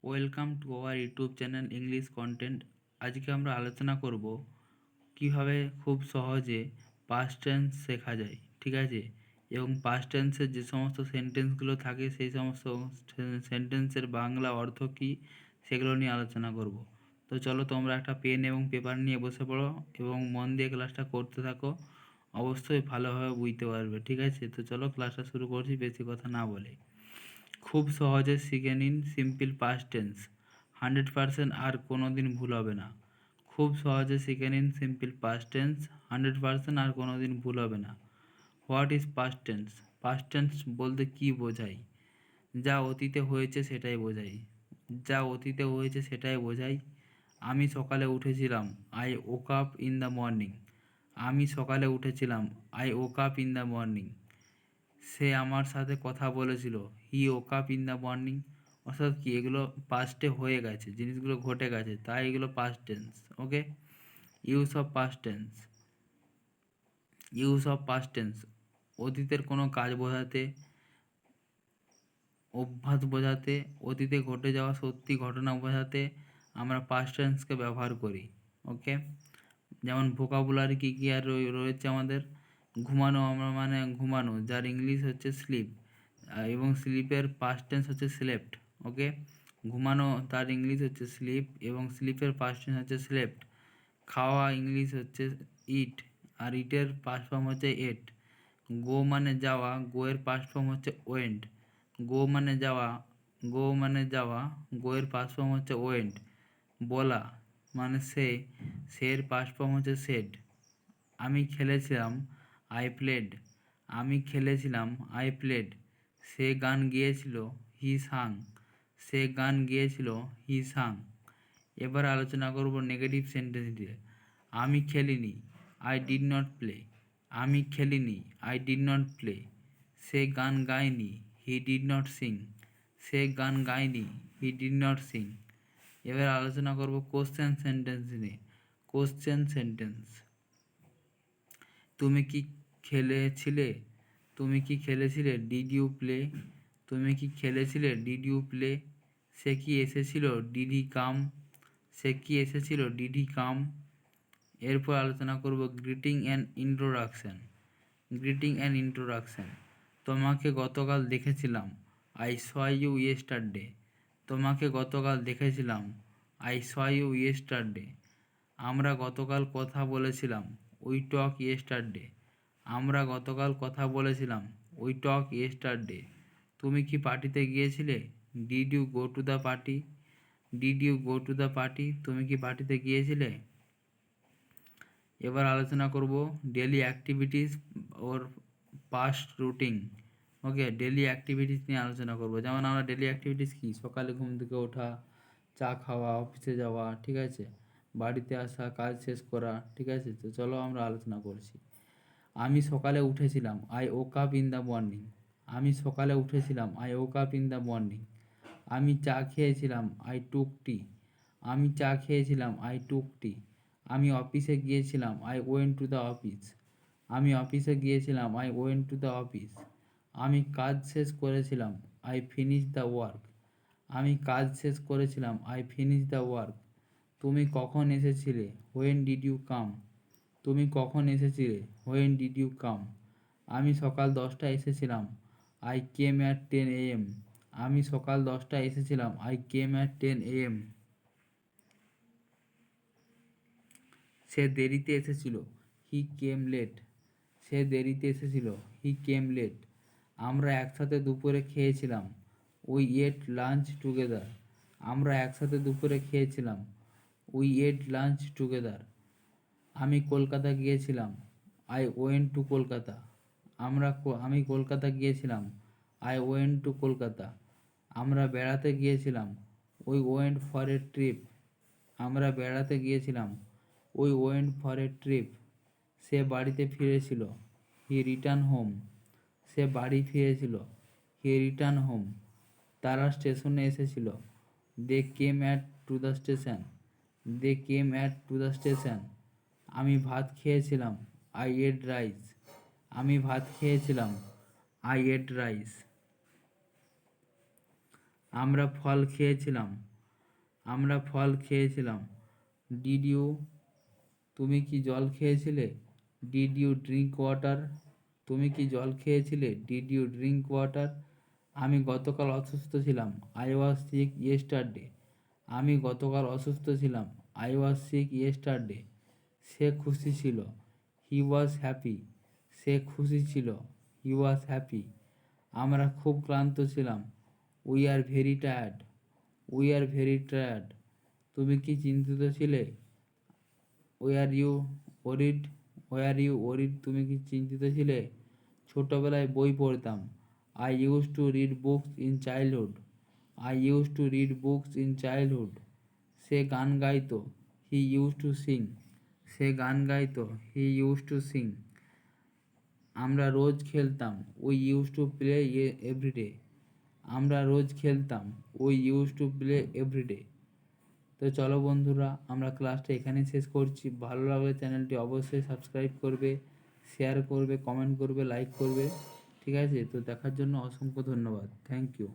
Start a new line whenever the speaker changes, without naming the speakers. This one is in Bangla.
Welcome to our YouTube channel English content. আজকে আমরা আলোচনা করব কিভাবে খুব সহজে পাস্ট টেন্স শেখা যায়, ঠিক আছে? এবং পাস্ট টেন্সের যে সমস্ত সেন্টেন্সগুলো থাকে সেই সমস্ত সেন্টেন্সের বাংলা অর্থ কী সেগুলো নিয়ে আলোচনা করব। তো চলো তোমরা একটা পেন এবং পেপার নিয়ে বসে পড়ো এবং মন দিয়ে ক্লাসটা করতে থাকো। অবশ্যই ভালোভাবে বুঝতে পারবে, ঠিক আছে? তো চলো ক্লাসটা শুরু করছি বেশি কথা না বলে। খুব সহজে শিখে নিন সিম্পল পাস্ট টেন্স, 100% আর কোনো দিন ভুল হবে না। খুব সহজে শিখে নিন সিম্পল পাস্ট টেন্স, 100% আর কোনো দিন ভুল হবে না। What is past tense? Past tense বলতে কী বোঝায়? যা অতীতে হয়েছে সেটাই বোঝায়। যা অতীতে হয়েছে সেটাই বোঝায়। আমি সকালে উঠেছিলাম, I woke up in the morning. আমি সকালে উঠেছিলাম, I woke up in the morning. সে আমার সাথে কথা বলেছিল, he woke up in the morning. অর্থাৎ কি, এগুলো পাস্টে হয়ে গেছে, জিনিসগুলো ঘটে গেছে, তাই এগুলো past tense. Okay, use of past tense. Use of past tense অতীতের কোনো কাজ বোঝাতে, অভ্যাস বোঝাতে, অতীতে ঘটে যাওয়া সত্যি ঘটনা বোঝাতে আমরা পাস্ট টেন্সকে ব্যবহার করি। ওকে, যেমন ভোকাবুলারি কী কী আর রয়েছে আমাদের। ঘুমানো, আমরা মানে ঘুমানো, যার ইংলিশ হচ্ছে স্লিপ, এবং স্লিপের পাস্ট টেন্স হচ্ছে স্লেপ্ট। ওকে, ঘুমানো তার ইংলিশ হচ্ছে স্লিপ এবং স্লিপের পাস্ট টেন্স হচ্ছে স্লেপ্ট। খাওয়া ইংলিশ হচ্ছে ইট, আর ইটের পাস্ট ফর্ম হচ্ছে এট। গো মানে যাওয়া, গোয়ের পাস্ট ফর্ম হচ্ছে ওয়েন্ট। গো মানে যাওয়া, গোয়ের পাস্ট ফর্ম হচ্ছে ওয়েন্ট। বলা মানে সে, সের পাস্ট ফর্ম হচ্ছে সেড। আমি খেলেছিলাম, আই প্লেড। আমি খেলেছিলাম, আই প্লেড। সে গান গেয়েছিল, হি সাং। সে গান গেয়েছিল, হি সাং। এবার আলোচনা করব নেগেটিভ সেন্টেন্স দিয়ে। আমি খেলিনি, আই ডিড নট প্লে। আমি খেলিনি, আই ডিড নট প্লে। সে গান গায়নি, হি ডিড নট সিং। সে গান গায়নি, হি ডিড নট সিং। এবার আলোচনা করব কোশ্চেন সেন্টেন্স নিয়ে। Question sentence. তুমি কি খেলেছিলে? তুমি কি খেলেছিলে? Did you play? তুমি কি খেলেছিলে? Did you play? সে কি এসেছিল? Did he come? সে কি এসেছিল? Did he come? এরপর আলোচনা করব greeting and introduction. Greeting and introduction. তোমাকে গতকাল দেখেছিলাম, আই স ইউ ইয়েস্টারডে। তোমাকে গতকাল দেখেছিলাম, আই স ইউ ইয়েস্টারডে। আমরা গতকাল কথা বলেছিলাম, উই টক ইয়েস্টারডে। আমরা গতকাল কথা বলেছিলাম, উই টক ইয়েস্টারডে। তুমি কি পার্টিতে গিয়েছিলে? Did you go to the party? Did you go to the party? তুমি কি পার্টিতে গিয়েছিলে? এবার আলোচনা করব daily activities or past routine. Okay, daily activities নিয়ে আলোচনা করব। যেমন আমরা ডেলি অ্যাক্টিভিটিস কী, সকালে ঘুম থেকে ওঠা, চা খাওয়া, অফিসে যাওয়া, ঠিক আছে, বাড়িতে আসা, কাজ শেষ করা, ঠিক আছে? তো চলো আমরা আলোচনা করছি। আমি সকালে উঠেছিলাম, I woke up in the morning. আমি সকালে উঠেছিলাম, I woke up in the morning. আমি চা খেয়েছিলাম, আই টুক টি। আমি চা খেয়েছিলাম, আই টুক টি। আমি অফিসে গিয়েছিলাম, I went to the office. আমি অফিসে গিয়েছিলাম, I went to the office. আমি কাজ শেষ করেছিলাম, আই ফিনিশ দ্য ওয়ার্ক। আমি কাজ শেষ করেছিলাম, আই ফিনিশ দ্য ওয়ার্ক। তুমি কখন এসেছিলে? When did you come? তুমি কখন এসেছিলে? When did you come? আমি সকাল 10টায় এসেছিলাম, আই কেম অ্যাট 10 AM। আমি সকাল 10টায় এসেছিলাম, আই কেম অ্যাট 10 AM। সে দেরিতে এসেছিল, হি কেম লেট। সে দেরিতে এসেছিল, হি কেম লেট। আমরা একসাথে দুপুরে খেয়েছিলাম, উই এট লাঞ্চ টুগেদার। আমরা একসাথে দুপুরে খেয়েছিলাম, উই এট লাঞ্চ টুগেদার। আমি কলকাতা গিয়েছিলাম, আই ওয়েন্ট টু কলকাতা। আমি কলকাতা গিয়েছিলাম, আই ওয়েন্ট টু কলকাতা। আমরা বেড়াতে গিয়েছিলাম, we went for a trip. আমরা বেড়াতে গিয়েছিলাম, we went for a trip. সে বাড়িতে ফিরেছিল, হি রিটার্ন হোম। সে বাড়ি ফিরেছিল, হি রিটার্ন হোম। তারা স্টেশনে এসেছিল, they came at to the station. They came at to the station. আমি ভাত খেয়েছিলাম, আই এট রাইস। আমি ভাত খেয়েছিলাম, আই এট রাইস। আমরা ফল খেয়েছিলাম, আমরা ফল খেয়েছিলাম। ডিড ইউ, তুমি কি জল খেয়েছিলে? ডিড ইউ ড্রিঙ্ক ওয়াটার, তুমি কি জল খেয়েছিলে? Did you drink water. আমি গতকাল অসুস্থ ছিলাম। আই ওয়াজ সিক ইয়েস্টারডে, আমি গতকাল অসুস্থ ছিলাম। I was sick yesterday. সে খুশি ছিল। হি ওয়াজ হ্যাপি, সে খুশি ছিল। He was happy. আমরা খুব ক্লান্ত ছিলাম। We are very tired, we are very tired. তুমি কি চিন্তিত ছিলে? Were you worried, were you worried, তুমি কি চিন্তিত ছিলে? ছোটবেলায় বই পড়তাম। I use to read books in childhood, I use to read books in childhood. সে গান গাইতো। হি ইউজ টু সিং, সে গান গাইতো। He use to sing. আমরা রোজ খেলতাম। We use to play everyday, আমরা রোজ খেলতাম। We use to play everyday. তো চলো বন্ধুরা, আমরা ক্লাসটা এখানেই শেষ করছি। ভালো লাগলে চ্যানেলটি অবশ্যই সাবস্ক্রাইব করবে, শেয়ার করবে, কমেন্ট করবে, লাইক করবে। ঠিক আছে, তো দেখার জন্য অসংখ্য ধন্যবাদ। Thank you.